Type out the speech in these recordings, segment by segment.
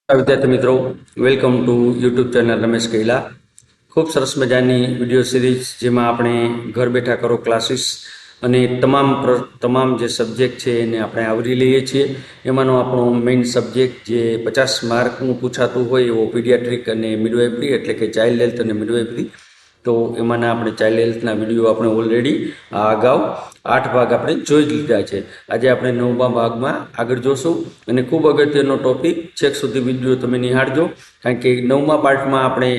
વિદ્યાર્થી મિત્રો, welcome to YouTube channel Ramesh Kaila. ખૂબ સરસ મજાની વિડીયો સિરીઝ જેમાં આપણે ઘર બેઠા કરો ક્લાસીસ અને તમામ જે સબ્જેક્ટ છે એને આપણે આવરી લઈએ છીએ. એમાંનો આપણો મેઇન સબ્જેક્ટ જે 50 માર્કનું પૂછાતું હોય એવો પીડિયાટ્રિક અને મિડવાઇફરી એટલે કે ચાઇલ્ડ હેલ્થ અને મિડવાઇફરી. તો એમાંના આપણે ચાઇલ્ડ હેલ્થના વિડીયો આપણે ઓલરેડી અગાઉ 8 ભાગ આપણે જોઈ લીધા છે. આજે આપણે 9મા ભાગમાં આગળ જોશું અને ખૂબ અગત્યનો ટોપિક છેક સુધી વિડીયો તમે નિહાળજો, કારણ કે 9મા પાર્ટમાં આપણે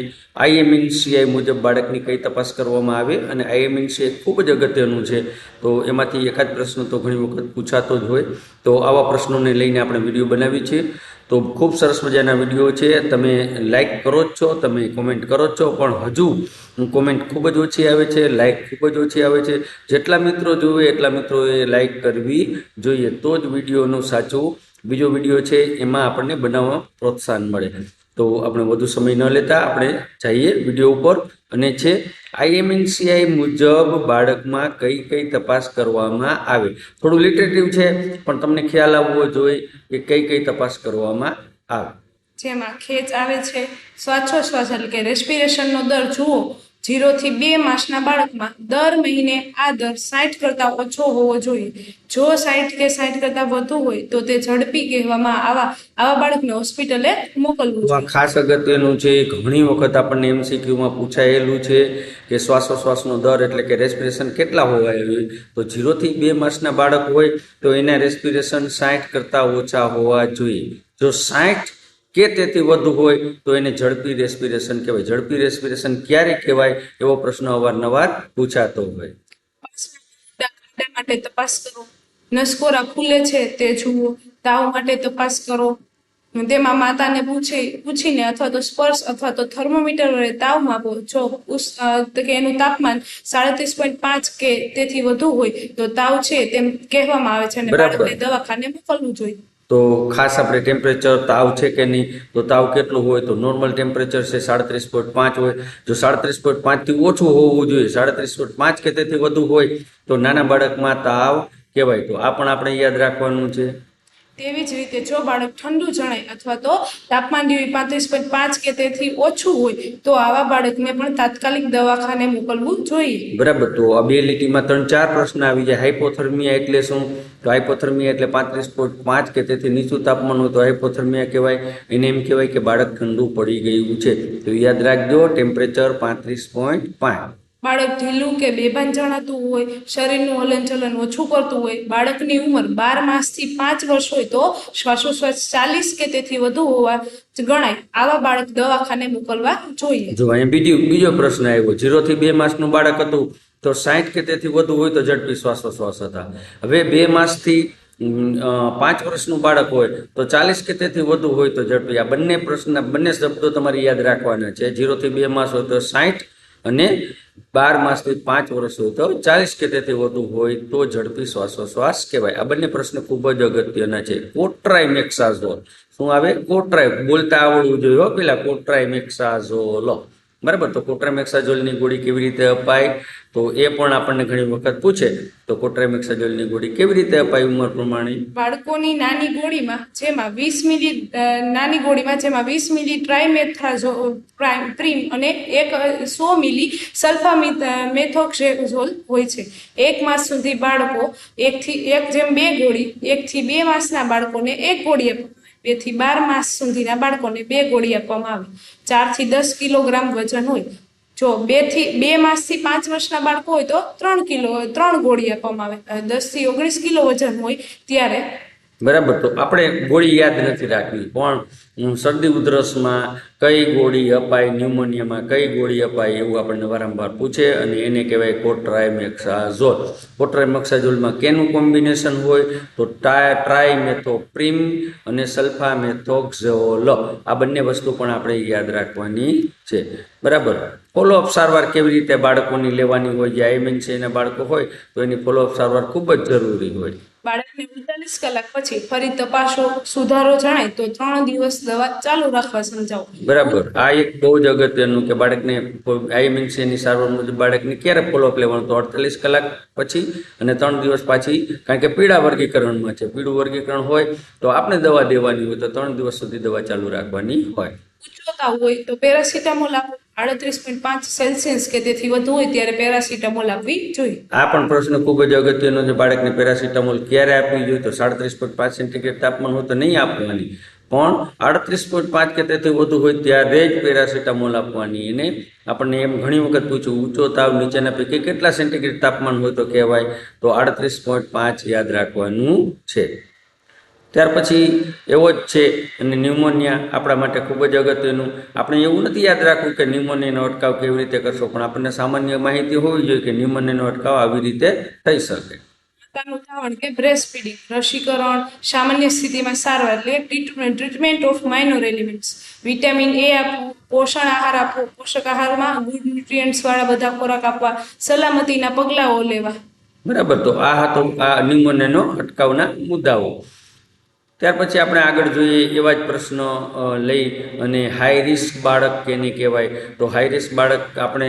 IMNCI મુજબ બાળકની કઈ તપાસ કરવામાં આવે અને IMNCI ખૂબ જ અગત્યનું છે. તો એમાંથી એકાદ પ્રશ્ન તો ઘણી વખત પૂછાતો જ હોય, તો આવા પ્રશ્નોને લઈને આપણે વિડીયો બનાવીએ છીએ. તો ખૂબ સરસ મજાના વિડીયો છે. તમે લાઈક કરો જ છો, તમે કોમેન્ટ કરો જ છો, પણ હજુ કોમેન્ટ ખૂબ જ ઓછી આવે છે, લાઈક ખૂબ જ ઓછી આવે છે. જેટલા મિત્રો જોવે એટલા મિત્રોએ લાઈક કરવી જોઈએ, તો જ વિડીયોનું સાચું બીજો વિડીયો છે એમાં આપણને બનાવવા પ્રોત્સાહન મળે. તો આપણે વધુ સમય ન લેતા આપણે જઈએ વિડીયો ઉપર. અને છે IMNCI મુજબ બાળકમાં કઈ કઈ તપાસ કરવામાં આવે. થોડું લિટરેટિવ છે પણ તમને ખ્યાલ આવવો જોઈએ કે કઈ કઈ તપાસ કરવામાં આવે. જેમાં ખેંચ આવે છે, શ્વાસોશ્વાસ એટલે કે રેસ્પિરેશનનો દર જુઓ. 0 થી 2 માસના બાળકમાં દર મહિને આ દર 60 કરતાં ઓછો હોવો જોઈએ. જો 60 કે 60 કરતાં વધુ હોય તો તે ઝડપી કહેવામાં આવા બાળકને હોસ્પિટલે મોકલવું જોઈએ. ખાસ અગત્યનું છે, ઘણી વખત આપણને MCQમાં પૂછાયેલું છે કે શ્વાસોશ્વાસનો દર એટલે કે રેસ્પિરેશન કેટલા હોવા જોઈએ. તો 0 થી 2 માસના બાળક હોય તો એના રેસ્પિરેશન 60 કરતાં ઓછા હોવા જોઈએ. જો 60 કે તેથી વધુ હોય તો એને ઝડપી રેસ્પિરેશન કહેવાય. ઝડપી રેસ્પિરેશન ક્યારે કહેવાય એવો પ્રશ્ન અવારનવાર પૂછાતો હોય. માટે તપાસ કરો, નસકોરા ખુલે છે તે જુઓ, તાવ માટે તપાસ કરો. તેમાં માતાને પૂછીને અથવા તો સ્પર્શ અથવા તો થર્મોમીટર વડે તાવ માપો. જો એનું તાપમાન 37.5 કે તેથી વધુ હોય તો તાવ છે તેમ કહેવામાં આવે છે અને બાળકને દવાખાને મોકલવું જોઈએ. તો ખાસ આપણે ટેમ્પરેચર તાવ છે કે નહીં, તો તાવ કેટલું હોય તો નોર્મલ ટેમ્પરેચર છે 37.5 હોય. જો 37.5 થી ઓછું હોવું જોઈએ, 37.5 કે તેથી વધુ હોય તો નાના બાળકમાં તાવ કહેવાય. તો આ પણ આપણે યાદ રાખવાનું છે. તેવી જ રીતે જો બાળક ઠંડુ જણાય અથવા તો તાપમાન 35.5 કે તેથી ઓછું હોય તો આવા બાળકને પણ તાત્કાલિક દવાખાને મોકલવું જોઈએ. બરાબર. તો આ બે લીટીમાં 3-4 પ્રશ્ન આવી જાય. હાઇપોથર્મિયા એટલે શું? તો હાઇપોથર્મિયા એટલે 35.5 કે તેથી નીચું તાપમાન હોય તો હાઇપોથર્મિયા કહેવાય. એને એમ કહેવાય કે બાળક ઠંડુ પડી ગયું છે. તો યાદ રાખજો, ટેમ્પરેચર 35.5. બાળક ઢીલું કે બેભાન જણાતું હોય, શરીરનું હલનચલન ઓછું કરતું હોય, બાળકની ઉંમર 12 માસથી 5 વર્ષ હોય તો શ્વાસોશ્વાસ 40 કે તેથી વધુ હોવા ગણાય, આવા બાળક દવાખાને મોકલવા જોઈએ. જો અહીંયા બીજો પ્રશ્ન આવ્યો. 0 થી 2 માસનું બાળક હતું તો 60 કે તેથી વધુ હોય તો ઝડપી શ્વાસોશ્વાસ હતા. હવે 2 માસથી 5 વર્ષનું બાળક હોય તો 40 કે તેથી વધુ હોય તો ઝડપી. આ બંને શબ્દો તમારે યાદ રાખવાના છે. 0 થી 2 માસ હોય તો 60 અને 12 માસથી 5 વર્ષ હોય તો 40 કે તેથી વધુ હોય તો ઝડપી શ્વાસોશ્વાસ કહેવાય. આ બંને પ્રશ્ન ખૂબ જ અગત્યના છે. કોટ્રાઇમેક્સાઝોલ શું આવે? કોટ્રાઇ બોલતા આવડવું જોઈએ પેલા. કોટ્રાઇમેક્સાઝોલ, બરાબર. તો કોટ્રાઇમેક્સાઝોલની ગોળી કેવી રીતે અપાય તો એ પણ આપણને ઘણી વખત પૂછે. તો કોટ્રાઇમેક્સાઝોલની ગોળી કેવી રીતે અપાય ઉંમર પ્રમાણે? બાળકોની નાની ગોળીમાં જેમાં 20 મિલી નાની ગોળીમાં જેમાં 20 મિલી ટ્રાઇમેથાઝોલ પ્રીમ અને 100 મિલી સલ્ફામેથોક્સેઝોલ હોય છે. 1 માસ સુધી બાળકો 1:2 ગોળી, 1 થી 2 માસના બાળકોને 1 ગોળી આપવામાં આવે. 2 થી 12 માસ સુધીના બાળકોને 2 ગોળી આપવામાં આવે. 4 થી 10 કિલોગ્રામ વજન હોય. જો 2 માસથી 5 વર્ષના બાળકો હોય તો 3 ગોળી આપવામાં આવે. 10 થી 19 કિલો વજન હોય ત્યારે, બરાબર. તો આપણે ગોળી યાદ નથી રાખવી, પણ શરદી ઉધરસમાં કઈ ગોળી અપાય, ન્યુમોનિયામાં કઈ ગોળી અપાય એવું આપણને વારંવાર પૂછે અને એને કહેવાય કોટ્રાઇમેક્સાઝોલ. કોટ્રાઇમેક્સાઝોલમાં કેનું કોમ્બિનેશન હોય તો ટ્રાઇમેથોપ્રીમ અને સલ્ફામેથોક્સેઝોલ. આ બંને વસ્તુ પણ આપણે યાદ રાખવાની છે. બરાબર. ફોલોઅપ સારવાર કેવી રીતે બાળકોની લેવાની હોય? જે આઈએમએનસીના બાળકો હોય તો એની ફોલોઅપ સારવાર ખૂબ જ જરૂરી હોય. બાળકને 48 કલાક પછી ફરી તપાસો, સુધારો જણાય તો 3 દિવસ દવા ચાલુ રાખવા સમજાવો. બરાબર. આ એક બહુ જ અગત્યનું કે બાળકને આઈએમએનસીની સારવાર મુજબ બાળકને ક્યારે ફોલોઅપ લેવાનું? તો 48 કલાક પછી અને 3 દિવસ પાછી, કારણ કે પીળા વર્ગીકરણમાં છે. પીળું વર્ગીકરણ હોય તો આપણે દવા દેવાની હોય તો 3 દિવસ સુધી દવા ચાલુ રાખવાની હોય. ઊંચો તાવ હોય તો પેરાસિટામોલ આપો. 38.5 સેલ્સિયસ કે તેથી વધુ હોય ત્યારે પેરાસિટામોલ આપવી જોઈએ. આ પણ પ્રશ્ન ખૂબ જ અગત્યનો છે. બાળકને પેરાસિટામોલ ક્યારે આપવી જોઈએ? તો 37.5 સેન્ટીગ્રેડ તાપમાન હોય તો નહીં આપવાની, પણ 38.5 કે તેથી વધુ હોય ત્યારે જ પેરાસિટામોલ આપવાની. એને આપણને એમ ઘણી વખત પૂછ્યું, ઊંચો તાવ નીચેના પૈકી કેટલા સેન્ટીગ્રેડ તાપમાન હોય તો કહેવાય? તો 38.5 યાદ રાખવાનું છે. ત્યાર પછી એવો જ છે અને ન્યુમોનિયા આપણા માટે ખૂબ જ અગત્યનું. આપણે એવું નથી યાદ રાખવું કે ન્યુમોનિયાનો અટકાવ કેવી રીતે કરશો, પણ આપણને સામાન્ય માહિતી હોવી જોઈએ કે ન્યુમોનિયાનો અટકાવ આવી રીતે થઈ શકે. માતાનું ધાવણ કે બ્રેસ્ટ ફીડિંગ, રસીકરણ, સામાન્ય સ્થિતિમાં સારવાર એટલે treatment of minor elements. Vitamin A આપવું, પોષણ આહાર આપવો, પોષક આહારમાં ગુડ ન્યુટ્રિયન્ટ્સ વાળા બધા ખોરાક આપવા, સલામતીના પગલાઓ લેવા. બરાબર. તો આ હતો આ ન્યુમોનિયાનો અટકાવના મુદ્દાઓ. ત્યાર પછી આપણે આગળ જોઈએ એવા જ પ્રશ્નો લઈ અને હાઈ રિસ્ક બાળક કેને કહેવાય? તો હાઈ રિસ્ક બાળક આપણે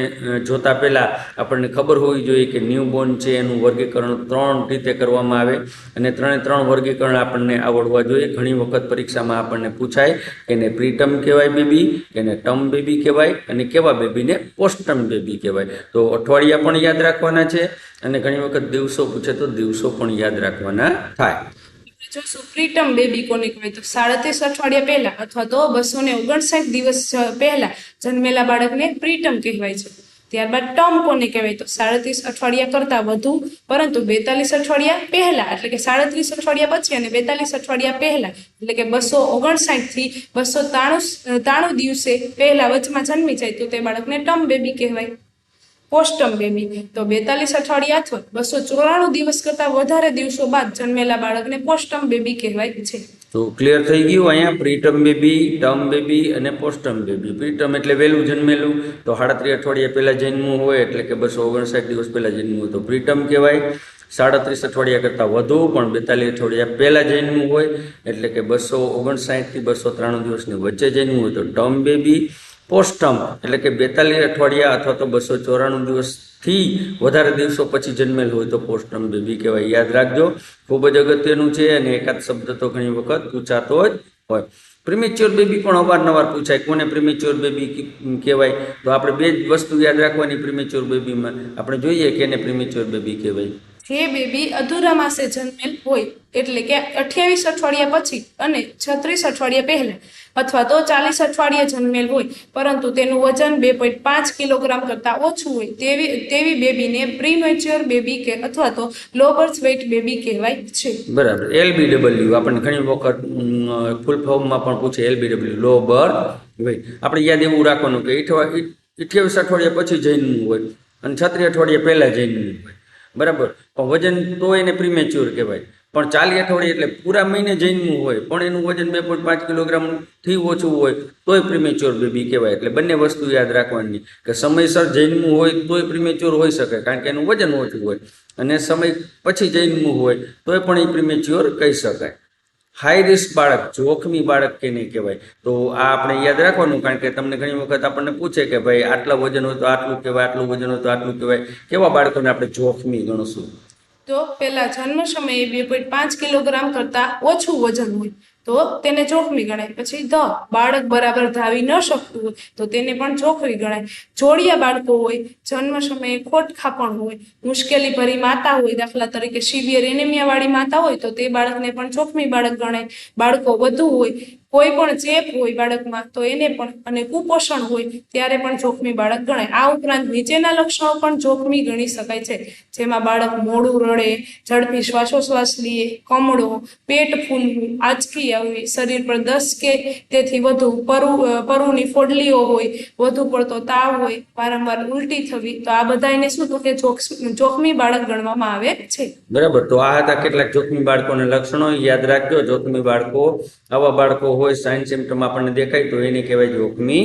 જોતા પહેલાં આપણને ખબર હોવી જોઈએ કે ન્યૂબોર્ન છે એનું વર્ગીકરણ 3 રીતે કરવામાં આવે અને 3 વર્ગીકરણ આપણને આવડવા જોઈએ. ઘણી વખત પરીક્ષામાં આપણને પૂછાય કે એને પ્રીટર્મ કહેવાય બેબી, એને ટર્મ બેબી કહેવાય અને કેવા બેબીને પોસ્ટટર્મ બેબી કહેવાય. તો અઠવાડિયા પણ યાદ રાખવાના છે અને ઘણી વખત દિવસો પૂછે તો દિવસો પણ યાદ રાખવાના થાય. જોશું પ્રીટર્મ બેબી કોને કહેવાય? તો 37 અઠવાડિયા પહેલા અથવા તો 259 દિવસ પહેલા જન્મેલા બાળકને પ્રીટર્મ કહેવાય છે. ત્યારબાદ ટર્મ કોને કહેવાય? તો 37 અઠવાડિયા કરતા વધુ પરંતુ 42 અઠવાડિયા પહેલા, એટલે કે 37 અઠવાડિયા પછી અને 42 અઠવાડિયા પહેલા, એટલે કે 259 થી 293 દિવસે પહેલા વચમાં જન્મી જાય તો તે બાળકને ટર્મ બેબી કહેવાય. પોસ્ટટર્મ બેબી તો 42 અઠવાડિયા અથવા 294 દિવસ કરતા વધારે દિવસો બાદ જન્મેલા બાળકને પોસ્ટટર્મ બેબી કહેવાય છે. તો ક્લિયર થઈ ગયું અહીંયા પ્રીટર્મ બેબી, ટર્મ બેબી અને પોસ્ટટર્મ બેબી. પ્રીટર્મ એટલે વહેલું જન્મેલું, તો 37 અઠવાડિયા પહેલાં જન્મવું હોય એટલે કે 259 દિવસ પહેલાં જન્મવું હોય તો પ્રીટર્મ કહેવાય. 37 અઠવાડિયા કરતાં વધુ પણ 42 અઠવાડિયા પહેલાં જન્મવું હોય એટલે કે 259 થી 293 દિવસની વચ્ચે જન્મવું હોય તો ટર્મ બેબી. પોસ્ટટર્મ એટલે કે 42 અઠવાડિયા અથવા તો 294 દિવસથી વધારે દિવસો પછી જન્મેલ હોય તો પોસ્ટટર્મ બેબી કહેવાય. યાદ રાખજો, ખૂબ જ અગત્યનું છે અને એકાદ શબ્દ તો ઘણી વખત પૂછાતો જ હોય. પ્રીમેચ્યોર બેબી પણ અવારનવાર પૂછાય. કોને પ્રીમેચ્યોર બેબી કહેવાય? તો આપણે 2 જ વસ્તુ યાદ રાખવાની પ્રીમેચ્યોર બેબીમાં. આપણે જોઈએ કે એને પ્રીમેચ્યોર બેબી કહેવાય. જે બેબી અધૂરા માસે જન્મેલ હોય એટલે કે 28 અઠવાડિયા પછી અને 36 અઠવાડિયા પહેલા અથવા તો 40 અઠવાડિયા જન્મેલ હોય પરંતુ તેનું વજન 2.5 કિલોગ્રામ કરતા ઓછું હોય તેવી બેબીને પ્રીમેચ્યોર બેબી કે અથવા તો લો બર્થ વેઇટ બેબી કહેવાય છે. બરાબર. LBW આપણને ઘણી વખત ફૂલ ફોર્મમાં પણ પૂછે. LBW લો બર્થ વેઇટ. આપણે યાદ એવું રાખવાનું કે 28 અઠવાડિયા પછી જન્મવું હોય અને 36 અઠવાડિયા પહેલા જન્મવું હોય. બરાબર. પણ વજન તો એને પ્રીમેચ્યોર કહેવાય. પણ 40 અઠવાડિયા એટલે પૂરા મહિને જન્મવું હોય પણ એનું વજન 2.5 કિલોગ્રામથી ઓછું હોય તોય પ્રીમેચ્યોર બેબી કહેવાય. એટલે બંને વસ્તુ યાદ રાખવાની કે સમયસર જન્મવું હોય તોય પ્રીમેચ્યોર હોઈ શકે કારણ કે એનું વજન ઓછું હોય અને સમય પછી જન્મવું હોય તોય પણ એ પ્રીમેચ્યોર કહી શકાય. હાઈ રિસ્ક બાળક, જોખમી બાળક કેને કહેવાય? તો આ આપણે યાદ રાખવાનું કારણ કે તમને ઘણી વખત આપણને પૂછે કે ભાઈ આટલા વજન હોય તો આટલું કહેવાય, આટલું વજન હોય તો આટલું કહેવાય. કેવા બાળકોને આપણે જોખમી ગણશું? તો પહેલા જન્મ સમયે 2.5 કિલોગ્રામ કરતા ઓછું વજન હોય તો તેને જોખમી ગણાય. પછી બાળક બરાબર ધાવી ન શકતું હોય તો તેને પણ જોખમી ગણાય. જોડિયા બાળકો હોય, જન્મ સમયે ખોટ ખાપણ હોય, મુશ્કેલી ભરી માતા હોય, દાખલા તરીકે સિવિયર એનેમિયા વાળી માતા હોય તો તે બાળકને પણ જોખમી બાળક ગણાય. બાળકો વધુ હોય, કોઈ પણ ચેપ હોય બાળકમાં તો એને પણ, અને કુપોષણ હોય ત્યારે પણ જોખમી બાળક ગણાય. આ ઉપરાંત નીચેના લક્ષણો પણ જોખમી ગણી શકાય છે જેમાં બાળક મોડું રડે, ઝડપી શ્વાસોશ્વાસ લે, કમળો, પેટ ફૂલવું, આંચકી આવવી, શરીર પર 10 કે તેથી વધુ પરુની ફોડલીઓ હોય, વધુ પડતો તાવ હોય, વારંવાર ઉલટી થવી, તો આ બધા એને શું તો કે જોખમી બાળક ગણવામાં આવે છે. બરાબર. તો આ હતા કેટલાક જોખમી બાળકોના લક્ષણો. યાદ રાખજો, જોખમી બાળકો આવા બાળકો હોય, સાઇન સિમ્ટમ આપણને દેખાય તો એને કહેવાય જોખમી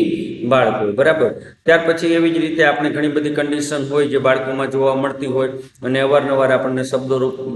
બાળકો, બરાબર. ત્યાર પછી એવી જ રીતે આપણે ઘણી બધી કન્ડિશન હોય જે બાળકોમાં જોવા મળતી હોય અને અવારનવાર આપણને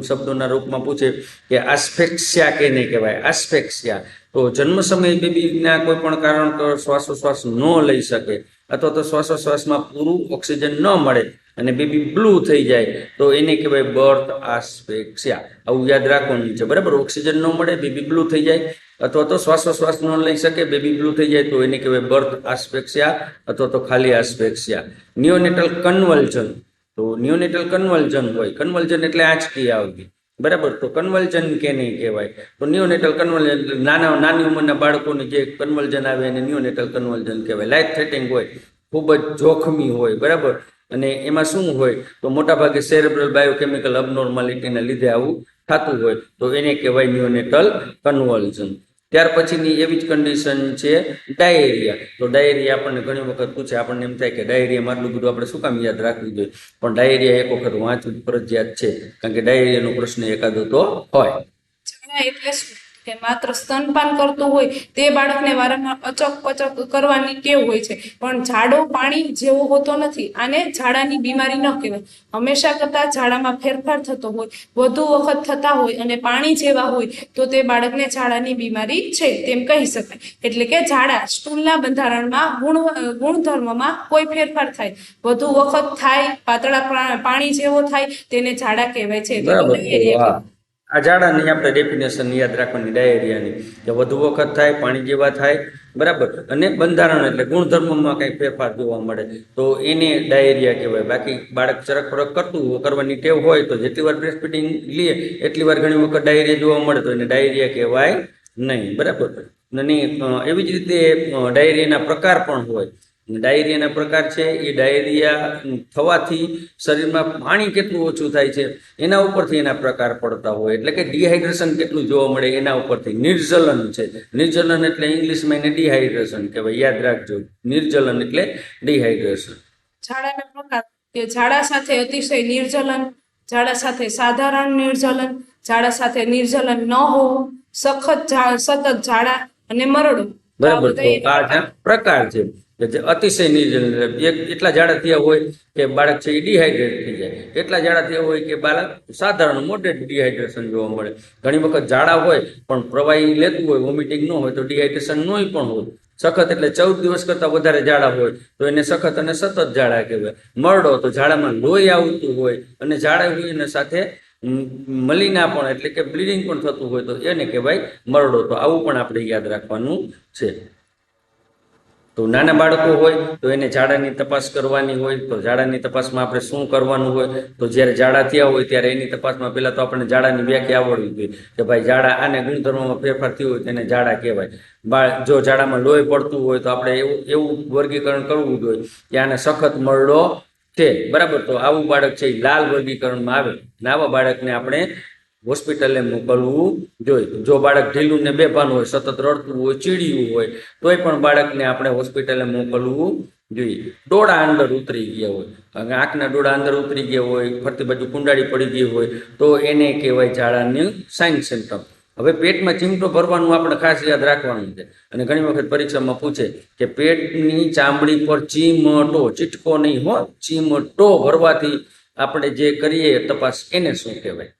શબ્દોના રૂપમાં પૂછે કે આસ્ફેક્સિયા કેને કહેવાય, આસ્ફેક્સિયા. તો જન્મ સમયે બેબીના કોઈ પણ કારણસર શ્વાસોશ્વાસ ન લઈ શકે અથવા તો શ્વાસોશ્વાસમાં પૂરું ઓક્સિજન ન મળે અને બેબી બ્લુ થઈ જાય તો એને કહેવાય બર્થ આસ્ફેક્સિયા. આવું યાદ રાખવાનું છે, બરાબર. ઓક્સિજન ન મળે, બેબી બ્લુ થઈ જાય અથવા તો શ્વાસોશ્વાસ ન લઈ શકે, બેબી બ્લુ થઈ જાય તો એને કહેવાય બર્થ આસ્ફેક્સિયા અથવા તો ખાલી આસ્ફેક્સિયા. નિયોનેટલ કન્વલ્જન, તો નિયોનેટલ કન્વલ્જન હોય, કન્વલ્જન એટલે આંચકી આવવી, બરાબર. તો કન્વલ્જન કેને કહેવાય? તો નિયોનેટલ કન્વલ્જન નાની ઉંમરના બાળકોને જે કન્વલ્જન આવે એને નિયોનેટલ કન્વલ્જન કહેવાય. લાઈફ થ્રેટિંગ હોય, ખૂબ જ જોખમી હોય, બરાબર. અને એમાં શું હોય તો મોટાભાગે સેરેબ્રલ બાયોકેમિકલ અબનોર્માલિટીના લીધે આવું થતું હોય તો એને કહેવાય નિયોનેટલ કન્વલ્જન. ત્યાર પછીની એવી જ કન્ડિશન છે ડાયેરિયા. તો ડાયેરિયા આપણને ઘણી વખત પૂછે, આપણને એમ થાય કે ડાયેરિયામાં આટલું બધું આપણે શું કામ યાદ રાખવું જોઈએ, પણ ડાયેરિયા એક વખત વાંચવું ફરજિયાત છે, કારણ કે ડાયેરિયાનો પ્રશ્ન એકાદો તો હોય. ઝાડા એટલે શું કે માત્ર સ્તનપાન કરતું હોય તે બાળકને વારંવાર અચક પચક કરવાની ટેવ હોય છે, પણ ઝાડો પાણી જેવો હોતો નથી. આને ઝાડાની બીમારી ન કહેવાય. હંમેશા કરતા ઝાડામાં ફેરફાર થતો હોય, વધુ વખત થતા હોય અને પાણી જેવા હોય તો તે બાળકને ઝાડાની બીમારી છે તેમ કહી શકાય. એટલે કે ઝાડા સ્ટૂલના બંધારણમાં ગુણધર્મમાં કોઈ ફેરફાર થાય, વધુ વખત થાય, પાતળા પાણી જેવો થાય તેને ઝાડા કહેવાય છે. બરાબર. આ ઝાડાની આપણે ડેફિનેશન યાદ રાખવાની ડાયેરિયાની, કે વધુ વખત થાય, પાણી જેવા થાય, બરાબર, અને બંધારણ એટલે ગુણધર્મમાં કંઈ ફેરફાર જોવા મળે તો એને ડાયેરિયા કહેવાય. બાકી બાળક ચરક ફરક કરવાની ટેવ હોય તો જેટલી વાર બ્રેસ્ટ ફીડિંગ લે એટલી વાર ઘણી વખત ડાયેરિયા જોવા મળે તો એને ડાયેરિયા કહેવાય નહીં, બરાબર. અને એવી જ રીતે ડાયેરિયાના પ્રકાર પણ હોય. ડાયેરિયાના પ્રકાર છે એ ડાયેરિયા થવાથી શરીરમાં પાણી કેટલું ઓછું થાય છે એના ઉપરથી એના પ્રકાર પડતા હોય, એટલે કે ડિહાઇડ્રેશન કેટલું જોવા મળે એના ઉપરથી. નિર્જલન છે, નિર્જલન એટલે ઇંગ્લિશમાં એને ડિહાઇડ્રેશન કહેવાય, યાદ રાખજો. નિર્જલન એટલે ડિહાઇડ્રેશન. ઝાડાના પ્રકાર કે ઝાડા સાથે અતિશય નિર્જલન, ઝાડા સાથે સાધારણ નિર્જલન, ઝાડા સાથે નિર્જલન ન હોવું, સતત ઝાડા અને મરડો. બરાબર. તો આ પ્રકાર છે કે જે અતિશય નિર્જલન, એટલા ઝાડા થયા હોય કે બાળક છે એ ડિહાઇડ્રેટ થઈ જાય, એટલા ઝાડા થયા હોય કે બાળક સાધારણ મોડરેટ ડિહાઇડ્રેશન જોવા મળે. ઘણી વખત ઝાડા હોય પણ પ્રવાહી લેતું હોય, વોમિટિંગ ન હોય તો ડિહાઇડ્રેશન નહીં પણ હોય. સખત એટલે 14 દિવસ કરતાં વધારે ઝાડા હોય તો એને સખત અને સતત ઝાડા કહેવાય. મરડો તો ઝાડામાં લોહી આવતું હોય અને ઝાડા હોય એના સાથે મલિના પણ એટલે કે બ્લીડિંગ પણ થતું હોય તો એને કહેવાય મરડો. તો આવું પણ આપણે યાદ રાખવાનું છે. તો નાના બાળકો હોય તો એને ઝાડાની તપાસ કરવાની હોય. તો ઝાડાની તપાસમાં આપણે શું કરવાનું હોય તો જ્યારે ઝાડા થયા હોય ત્યારે એની તપાસમાં પહેલાં તો આપણે ઝાડાની વ્યાખ્યા આવડવી જોઈએ કે ભાઈ ઝાડા આને ગુણધર્મમાં ફેરફાર થયો હોય તેને ઝાડા કહેવાય. જો ઝાડામાં લોહી પડતું હોય તો આપણે એવું વર્ગીકરણ કરવું જોઈએ કે આને સખત મરડો છે, બરાબર. તો આવું બાળક છે એ લાલ વર્ગીકરણમાં આવે અને આવા બાળકને આપણે હોસ્પિટલે મોકલવું જોઈએ. જો બાળક ઢીલું ને બેભાન હોય, સતત રડતું હોય, ચીડિયું હોય તોય પણ બાળકને આપણે હોસ્પિટલે મોકલવું જોઈએ. ડોળા અંદર ઉતરી ગયા હોય, આંખના ડોળા અંદર ઉતરી ગયા હોય, ફરતી બાજુ કુંડાળી પડી ગઈ હોય તો એને કહેવાય ઝાડાની સાઇન સિમ્ટમ. હવે પેટમાં ચીમટો ભરવાનું આપણે ખાસ યાદ રાખવાનું છે. અને ઘણી વખત પરીક્ષામાં પૂછે કે પેટની ચામડી પર ચીમટો, ચીટકો નહીં હો, ચીમટો ભરવાથી આપણે જે કરીએ તપાસ એને શું કહેવાય?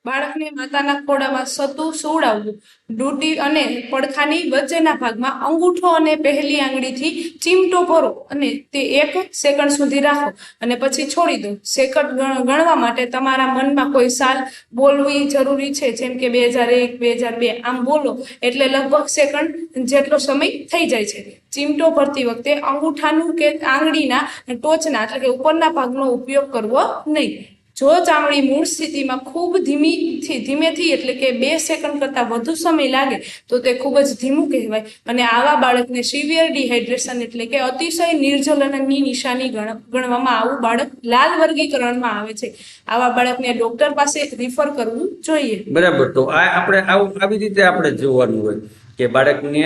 બાળકને માતાના ખોળામાં સતું સુવડાવવું, ડૂટી અને પડખાની વચ્ચેના ભાગમાં અંગૂઠો અને પહેલી આંગળીથી ચીમટો ભરો અને તે 1 સેકન્ડ સુધી રાખો અને પછી છોડી દો. સેકન્ડ ગણવા માટે તમારા મનમાં કોઈ સાલ બોલવી જરૂરી છે, જેમ કે 2001, 2002 આમ બોલો એટલે લગભગ સેકન્ડ જેટલો સમય થઈ જાય છે. ચીમટો ભરતી વખતે અંગૂઠાનું કે આંગળીના ટોચના એટલે કે ઉપરના ભાગનો ઉપયોગ કરવો નહીં. જો ચામડી મૂળ સ્થિતિમાં ખૂબ ધીમેથી એટલે કે 2 સેકન્ડ કરતાં વધુ સમય લાગે તો તે ખૂબ જ ધીમું કહેવાય અને આવા બાળકને સિવિયર ડિહાઇડ્રેશન એટલે કે અતિશય નિર્જલનની નિશાની ગણવામાં આવું બાળક લાલ વર્ગીકરણમાં આવે છે. આવા બાળકને ડોક્ટર પાસે રિફર કરવું જોઈએ. બરાબર. તો આ આપણે આવી રીતે આપણે જોવાનું હોય કે બાળકને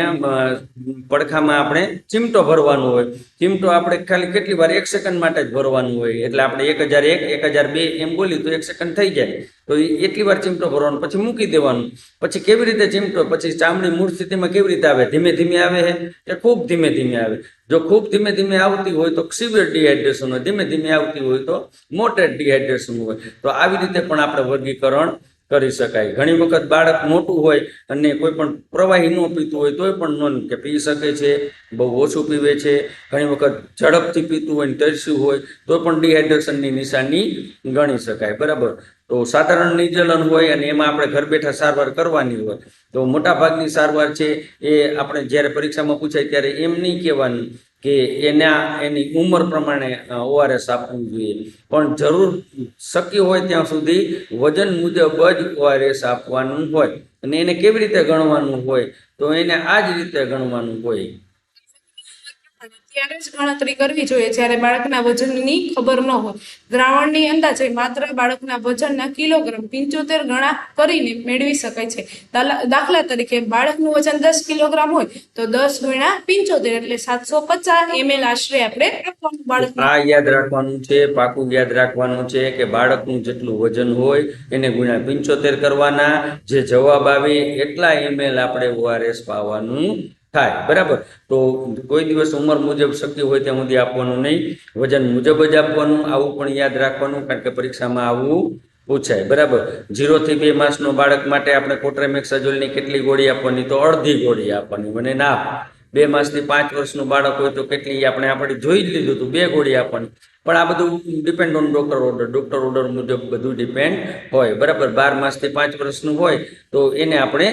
પડખામાં આપણે ચીમટો ભરવાનો હોય. ચીમટો આપણે ખાલી કેટલી વાર 1 સેકન્ડ માટે જ ભરવાનું હોય. એટલે આપણે 1001 1002 એમ બોલી તો 1 સેકન્ડ થઈ જાય. તો એટલી વાર ચીમટો ભરવાનો, પછી મૂકી દેવાનું. પછી કેવી રીતે ચીમટો, પછી ચામડી મૂળ સ્થિતિમાં કેવી રીતે આવે, ધીમે ધીમે આવે કે ખૂબ ધીમે ધીમે આવે. જો ખૂબ ધીમે ધીમે આવતી હોય તો સિવિયર ડિહાઇડ્રેશન હોય, ધીમે ધીમે આવતી હોય તો મોડરેટ ડિહાઇડ્રેશન હોય. તો આવી રીતે પણ આપણે વર્ગીકરણ કરી શકાય. ઘણી વખત બાળક મોટું હોય અને કોઈ પણ પ્રવાહી ન પીતું હોય તોય પણ નોંધ કે પી શકે છે, બહુ ઓછું પીવે છે. ઘણી વખત ઝડપથી પીતું હોય ને તરસ્યું હોય તો પણ ડિહાઇડ્રેશનની નિશાની ગણી શકાય. બરાબર. તો સાધારણ નિર્જલન હોય અને એમાં આપણે ઘર બેઠા સારવાર કરવાની હોય તો મોટાભાગની સારવાર છે એ આપણે જ્યારે પરીક્ષામાં પૂછાય ત્યારે એમ નહીં કહેવાનું કે એની ઉંમર પ્રમાણે ORS આપવું જોઈએ, પણ જરૂર શક્ય હોય ત્યાં સુધી વજન મુજબ જ ORS આપવાનું હોય. અને એને કેવી રીતે ગણવાનું હોય તો એને આ જ રીતે ગણવાનું હોય. ત્યારે જ ગણતરી કરવી જોઈએ જ્યારે બાળકના વજનની ખબર ન હોય. દ્રાવણની અંદાજે માત્ર બાળકના વજનના કિલોગ્રામ 75 ગણા કરીને મેળવી શકાય છે. દાખલા તરીકે બાળકનું વજન 10 કિલોગ્રામ હોય તો 10 ગુણ્યા 75 એટલે 750 ml આશરે આપણે રાખવાનું. બાળક આ યાદ રાખવાનું છે, પાકું યાદ રાખવાનું છે કે બાળકનું જેટલું વજન હોય એને ગુણ્યા 75 કરવાના. જે જવાબ આવે એટલા ml આપણે ORS પાવાનું થાય. બરાબર. તો કોઈ દિવસ ઉંમર મુજબ શક્ય હોય ત્યાં સુધી આપવાનું નહીં, વજન મુજબ જ આપવાનું. આવું પણ યાદ રાખવાનું કારણ કે પરીક્ષામાં આવું પૂછાય. બરાબર. 0 થી 2 માસનો બાળક માટે આપણે કોટ્રેમેક્સાઝોલની કેટલી ગોળી આપવાની, તો અડધી ગોળી આપવાની. મને ના 2 માસથી 5 વર્ષનું બાળક હોય તો કેટલી આપણે જોઈ જ લીધું હતું, 2 ગોળી આપવાની. પણ આ બધું ડિપેન્ડ ઓન ડોક્ટર ઓર્ડર મુજબ બધું ડિપેન્ડ હોય. બરાબર. 12 માસથી 5 વર્ષનું હોય તો એને આપણે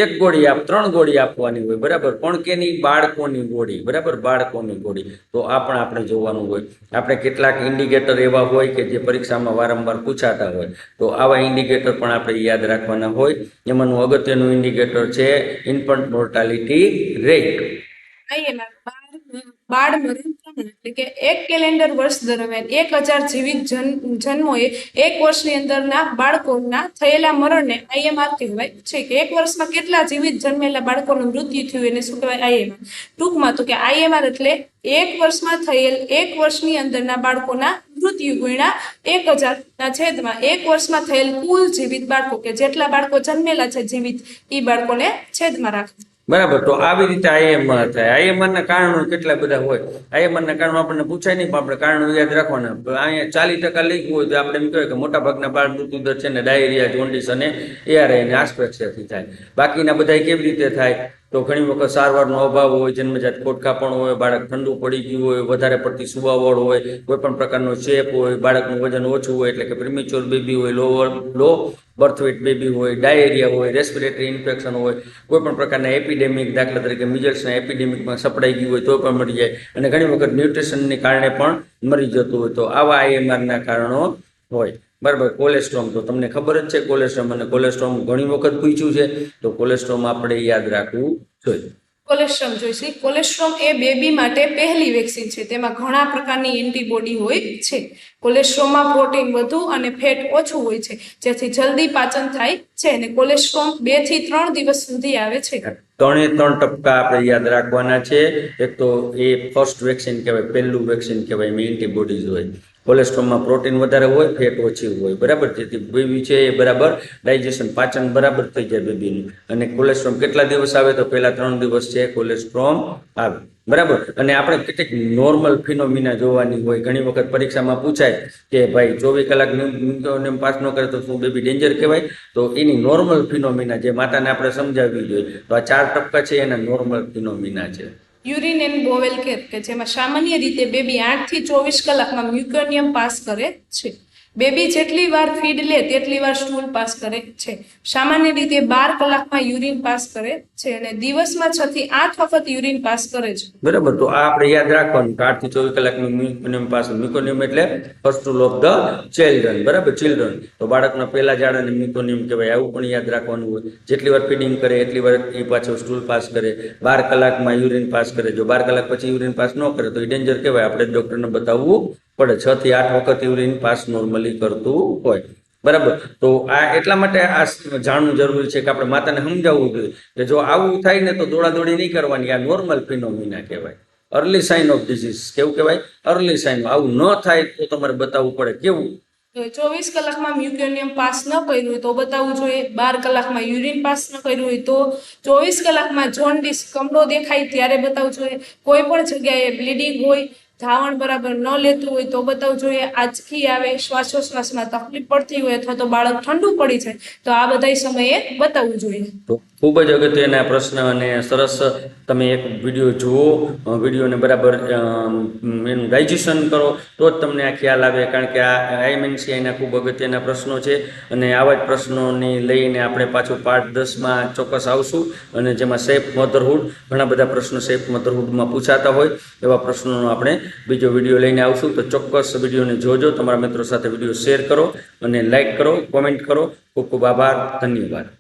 1 ગોળી 3 ગોળી આપવાની હોય. બરાબર. પણ કેની બાળકોની ગોળી. બરાબર. બાળકોની ગોળી. તો આ પણ આપણે જોવાનું હોય. આપણે કેટલાક ઇન્ડિકેટર એવા હોય કે જે પરીક્ષામાં વારંવાર પૂછાતા હોય તો આવા ઇન્ડિકેટર પણ આપણે યાદ રાખવાના હોય. એમાંનું અગત્યનું ઇન્ડિકેટર છે ઇન્ફન્ટ મોર્ટાલિટી રેટ. બાળ મરણ પ્રમાણ એટલે કે 1 કેલેન્ડર વર્ષ દરમિયાન 1000 જીવિત જન્મોએ 1 વર્ષની અંદરના બાળકોના થયેલા મરણને IMR કહેવાય છે. કે 1 વર્ષમાં કેટલા જીવિત જન્મેલા બાળકોનું મૃત્યુ થયું એને શું કહેવાય? IMR. ટૂંકમાં તો કે IMR એટલે 1 વર્ષમાં થયેલ 1 વર્ષની અંદરના બાળકોના મૃત્યુ ગુણ્યા 1000 ના છેદમાં 1 વર્ષમાં થયેલ કુલ જીવિત બાળકો, કે જેટલા બાળકો જન્મેલા છે જીવિત એ બાળકોને છેદમાં રાખે. બરાબર. તો આવી રીતે IMR થાય. IMR ના કારણો કેટલા બધા હોય. IMR ના કારણો આપણને પૂછાય નહીં, પણ આપણે કારણો યાદ રાખવાના. અહીંયા 40% લખ્યું હોય તો આપણે એમ કહેવાય કે મોટા ભાગના બાળ મૃત્યુ દર છે ને ડાયરિયા, જોન્ડિસ અને ARI અને આસ્પેક્સિયાથી થાય. બાકીના બધા કેવી રીતે થાય તો ઘણી વખત સારવારનો અભાવ હોય, જન્મજાત ખોડખાપણ હોય, બાળક ઠંડુ પડી ગયું હોય, વધારે પડતી સુવાવડ હોય, કોઈ પણ પ્રકારનો ચેપ હોય, બાળકનું વજન ઓછું હોય એટલે કે પ્રીમેચ્યોર બેબી હોય, લો બર્થ વેટ બેબી હોય, ડાયેરિયા હોય, રેસ્પિરેટરી ઇન્ફેક્શન હોય, કોઈ પણ પ્રકારના એપિડેમિક, દાખલા તરીકે મિઝલ્સના એપિડેમિકમાં સપડાઈ ગયું હોય તો પણ મરી જાય. અને ઘણી વખત ન્યુટ્રિશનને કારણે પણ મરી જતું હોય. તો આવા IMRના કારણો હોય. બરાબર. કોલેસ્ટ્રોમ તો તમને ખબર જ છે. કોલેસ્ટ્રોમ અને કોલેસ્ટ્રોમ ઘણી વખત પૂછ્યું છે તો કોલેસ્ટ્રોમ આપણે યાદ રાખવું જોઈએ. કોલેસ્ટ્રોમ જોઈશે. કોલેસ્ટ્રોમ એ બેબી માટે પહેલી વેક્સિન છે. તેમાં ઘણા પ્રકારની એન્ટીબોડી હોય છે. કોલેસ્ટ્રોમમાં પ્રોટીન વધુ અને ફેટ ઓછું હોય છે જેથી જલ્દી પાચન થાય છે. અને કોલેસ્ટ્રોમ 2 થી 3 દિવસ સુધી આવે છે. 3% આપણે યાદ રાખવાના છે. એક તો એ ફર્સ્ટ વેક્સિન કહેવાય, પહેલું વેક્સિન કહેવાય. એમાં એન્ટીબોડીઝ હોય. કોલેસ્ટ્રોમમાં પ્રોટીન વધારે હોય, ફેટ ઓછી હોય. બરાબર. જેથી બેબી છે એ બરાબર ડાયજેશન, પાચન બરાબર થઈ જાય બેબીનું. અને કોલેસ્ટ્રોમ કેટલા દિવસ આવે તો પહેલા 3 દિવસ છે કોલેસ્ટ્રોમ આવે. બરાબર. અને આપણે કેટલીક નોર્મલ ફિનોમિના જોવાની હોય. ઘણી વખત પરીક્ષામાં પૂછાય કે ભાઈ 24 કલાક મિકોનિયમ પાસ ન કરે તો શું બેબી ડેન્જર કહેવાય? તો એની નોર્મલ ફિનોમિના જે માતાને આપણે સમજાવવી જોઈએ. તો આ 4% છે એના નોર્મલ ફિનોમિના છે. યુરિન એન્ડ બોવેલ કેર કે જેમાં સામાન્ય રીતે બેબી 8 થી 24 કલાકમાં મ્યુકોનિયમ પાસ કરે છે. બેબી જેટલી વાર ફીડ લે તેટલી વાર સ્ટૂલ પાસ કરે છે. સામાન્ય રીતે 12 કલાકમાં યુરિન પાસ કરે છે અને દિવસમાં 6 થી 8 વખત યુરિન પાસ કરે છે. બરાબર. તો આ આપણે યાદ રાખવાનું. 8 થી 24 કલાકનું મ્યુકોનિયમ પાસ. મ્યુકોનિયમ એટલે first stool of the children. બરાબર. ચિલ્ડ્રન. તો બાળકના પહેલા ઝાડાને મ્યુકોનિયમ કહેવાય. આવું પણ યાદ રાખવાનું હોય. જેટલી વાર ફીડિંગ કરે એટલી વાર એ પાછો સ્ટૂલ પાસ કરે. 12 કલાકમાં યુરિન પાસ કરે. જો 12 કલાક પછી યુરિન પાસ ન કરે તો એ ડેન્જર કહેવાય. આપણે ડોક્ટરને બતાવવું પડે. 6 થી 8 વખત યુરિન પાસ નોર્મલી કરતું હોય. બરાબર. તો આ એટલા માટે આ જાણવું જરૂરી છે કે આપણે માતાને સમજાવવું જોઈએ કે જો આવું થાય ને તો દોડાદોડી નહીં કરવાની, આ નોર્મલ ફિનોમિના કહેવાય, અર્લી સાઇન ઓફ ડિઝીઝ. કેવું કહેવાય? Early sign. આવું ન થાય તો તમારે બતાવવું પડે. કેવું? 24 કલાકમાં મ્યુકોનિયમ પાસ ન કર્યું હોય તો બતાવવું જોઈએ. 12 કલાકમાં યુરિન પાસ ન કર્યું હોય તો, 24 કલાકમાં જોન્ડિસ કમળો દેખાય ત્યારે બતાવવું જોઈએ. કોઈ પણ જગ્યાએ બ્લીડિંગ હોય, ધાવણ બરાબર ન લેતું હોય તો બતાવવું જોઈએ. આંચકી આવે, શ્વાસોશ્વાસમાં તકલીફ પડતી હોય અથવા તો બાળક ઠંડુ પડી જાય તો આ બધા સમયે બતાવવું જોઈએ. તો ખૂબ જ અગત્યના પ્રશ્ન અને સરસ. તમે એક વિડીયો જુઓ, વિડીયોને બરાબર એનું ડાયજેશન કરો તો જ તમને આ ખ્યાલ આવે, કારણ કે આ આઈએમએનસીઆઈના ખૂબ અગત્યના પ્રશ્નો છે અને આવા જ પ્રશ્નોને લઈને આપણે પાછું પાર્ટ 10માં ચોક્કસ આવશું, અને જેમાં સેફ મધરહુડ, ઘણા બધા પ્રશ્નો સેફ મધરહુડમાં પૂછાતા હોય એવા પ્રશ્નોનો આપણે બીજો વિડીયો લઈને આવશું. તો ચોક્કસ વિડીયોને જોજો, તમારા મિત્રો સાથે વિડીયો શેર કરો અને લાઈક કરો, કોમેન્ટ કરો. ખૂબ ખૂબ આભાર, ધન્યવાદ.